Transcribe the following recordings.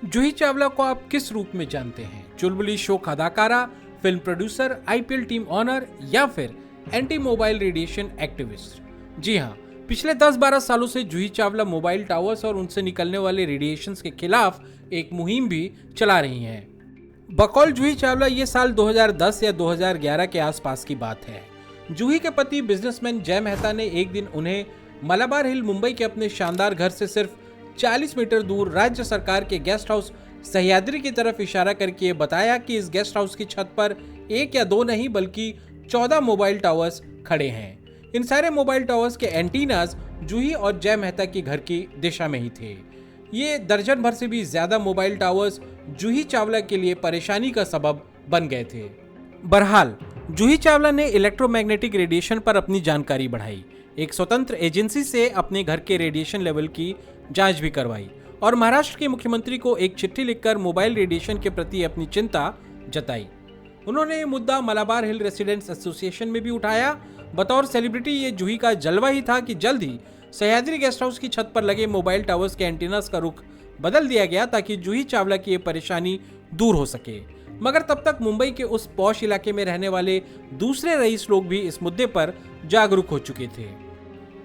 जूही चावला को आप किस रूप में जानते हैं? चुलबुली शो का अदाकारा, film producer, IPL team owner या फिर एंटी मोबाइल रेडिएशन एक्टिविस्ट? जी हाँ, पिछले 10-12 सालों से जूही चावला मोबाइल टावर्स और उनसे निकलने वाले रेडिएशंस के खिलाफ एक मुहिम भी चला रही हैं। बकौल जूही चावला ये साल 2010 या 2011 के आसपास की बात है। जूही के पति बिजनेसमैन जय मेहता ने एक दिन उन्हें मलाबार हिल मुंबई के अपने शानदार घर से सिर्फ 40 मीटर दूर राज्य सरकार के गेस्ट हाउस सह्याद्री की तरफ इशारा करके बताया कि इस गेस्ट हाउस की छत पर एक या दो नहीं बल्कि 14 मोबाइल टावर्स खड़े हैं। इन सारे मोबाइल टावर्स के एंटीनाज जूही और जय मेहता के घर की दिशा में ही थे। ये दर्जन भर से भी ज्यादा मोबाइल टावर्स जूही चावला के लिए परेशानी का सबब बन गए थे। बहरहाल जूही चावला ने इलेक्ट्रोमैग्नेटिक रेडिएशन पर अपनी जानकारी बढ़ाई, एक स्वतंत्र एजेंसी से अपने घर के रेडिएशन लेवल की जांच भी करवाई और महाराष्ट्र के मुख्यमंत्री को एक चिट्ठी लिखकर मोबाइल रेडिएशन के प्रति अपनी चिंता जताई। उन्होंने ये मुद्दा मलाबार हिल रेसिडेंट्स एसोसिएशन में भी उठाया। बतौर सेलिब्रिटी ये जूही का जलवा ही था कि जल्द ही सह्याद्री गेस्ट हाउस की छत पर लगे मोबाइल टावर्स के एंटीनास का रुख बदल दिया गया ताकि जूही चावला की ये परेशानी दूर हो सके। मगर तब तक मुंबई के उस पॉश इलाके में रहने वाले दूसरे रईस लोग भी इस मुद्दे पर जागरूक हो चुके थे।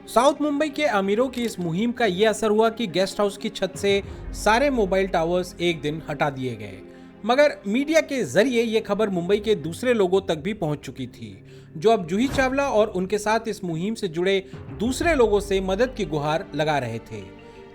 साउथ मुंबई के अमीरों की इस मुहिम का यह असर हुआ कि गेस्ट हाउस की छत से सारे मोबाइल टावर्स एक दिन हटा दिए गए। मगर मीडिया के जरिए यह खबर मुंबई के दूसरे लोगों तक भी पहुंच चुकी थी, जो अब जूही चावला और उनके साथ इस मुहिम से जुड़े दूसरे लोगों से मदद की गुहार लगा रहे थे।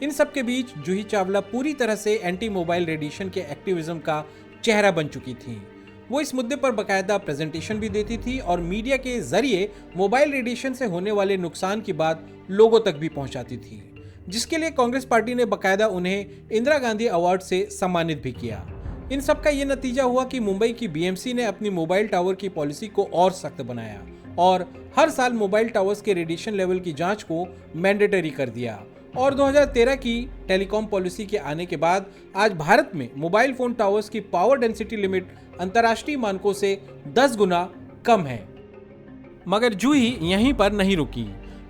इन सब के बीच जूही चावला पूरी तरह से एंटी मोबाइल रेडिएशन के एक्टिविज्म का चेहरा बन चुकी थी। वो इस मुद्दे पर बकायदा प्रेजेंटेशन भी देती थी और मीडिया के जरिए मोबाइल रेडिएशन से होने वाले नुकसान की बात लोगों तक भी पहुंचाती थी, जिसके लिए कांग्रेस पार्टी ने बकायदा उन्हें इंदिरा गांधी अवार्ड से सम्मानित भी किया। इन सब का ये नतीजा हुआ कि मुंबई की बीएमसी ने अपनी मोबाइल टावर की पॉलिसी को और सख्त बनाया और हर साल मोबाइल टावर्स के रेडिएशन लेवल की जांच को मैंडेटरी कर दिया। और 2013 की टेलीकॉम पॉलिसी के आने के बाद आज भारत में मोबाइल फोन टावर्स की पावर डेंसिटी लिमिट अंतर्राष्ट्रीय मानकों से 10 गुना कम है। मगर जूही यहीं पर नहीं रुकी।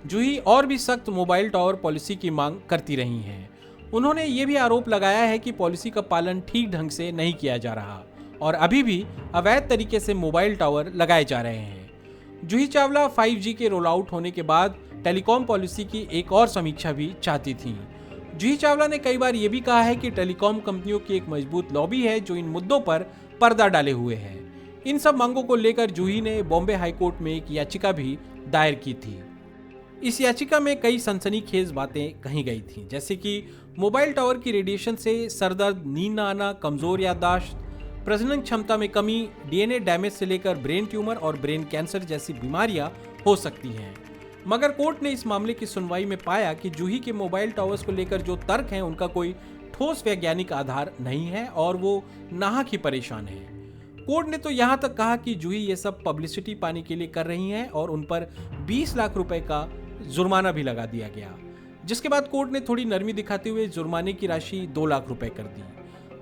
जूही और भी सख्त मोबाइल टावर पॉलिसी की मांग करती रही हैं। उन्होंने ये भी आरोप लगाया है कि पॉलिसी का पालन ठीक ढंग से नहीं किया जा रहा और अभी भी अवैध तरीके से मोबाइल टावर लगाए जा रहे हैं। जूही चावला 5G के रोल आउट होने के बाद टेलीकॉम पॉलिसी की एक और समीक्षा भी चाहती थी। जूही चावला ने कई बार यह भी कहा है कि टेलीकॉम कंपनियों की एक मजबूत लॉबी है जो इन मुद्दों पर पर्दा डाले हुए है। इन सब मांगों को लेकर जूही ने बॉम्बे हाईकोर्ट में एक याचिका भी दायर की थी। इस याचिका में कई सनसनीखेज बातें कही गई थी, जैसे कि मोबाइल टावर की रेडिएशन से सरदर्द, नींद न आना, कमजोर याददाश्त, प्रजनन क्षमता में कमी, डीएनए डैमेज से लेकर ब्रेन ट्यूमर और ब्रेन कैंसर जैसी बीमारियां हो सकती हैं। मगर कोर्ट ने इस मामले की सुनवाई में पाया कि जूही के मोबाइल टावर्स को लेकर जो तर्क हैं उनका कोई ठोस वैज्ञानिक आधार नहीं है और वो नाहक ही परेशान है। कोर्ट ने तो यहाँ तक कहा कि जूही ये सब पब्लिसिटी पाने के लिए कर रही हैं और उन पर 20 लाख रुपए का जुर्माना भी लगा दिया गया, जिसके बाद कोर्ट ने थोड़ी नरमी दिखाते हुए जुर्माने की राशि 2 लाख रुपए कर दी।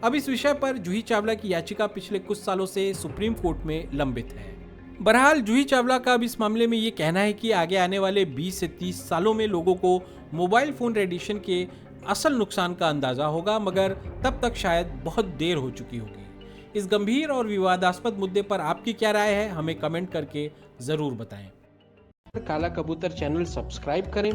अब इस विषय पर जूही चावला की याचिका पिछले कुछ सालों से सुप्रीम कोर्ट में लंबित है। बहरहाल जूही चावला का अब इस मामले में ये कहना है कि आगे आने वाले 20 से 30 सालों में लोगों को मोबाइल फोन रेडिएशन के असल नुकसान का अंदाजा होगा, मगर तब तक शायद बहुत देर हो चुकी होगी। इस गंभीर और विवादास्पद मुद्दे पर आपकी क्या राय है, हमें कमेंट करके जरूर बताएं। काला कबूतर चैनल सब्सक्राइब करें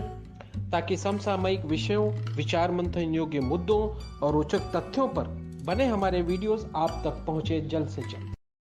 ताकि समसामयिक विषयों, विचार मंथन योग्य मुद्दों और रोचक तथ्यों पर बने हमारे वीडियोस आप तक पहुंचे जल्द से जल्द।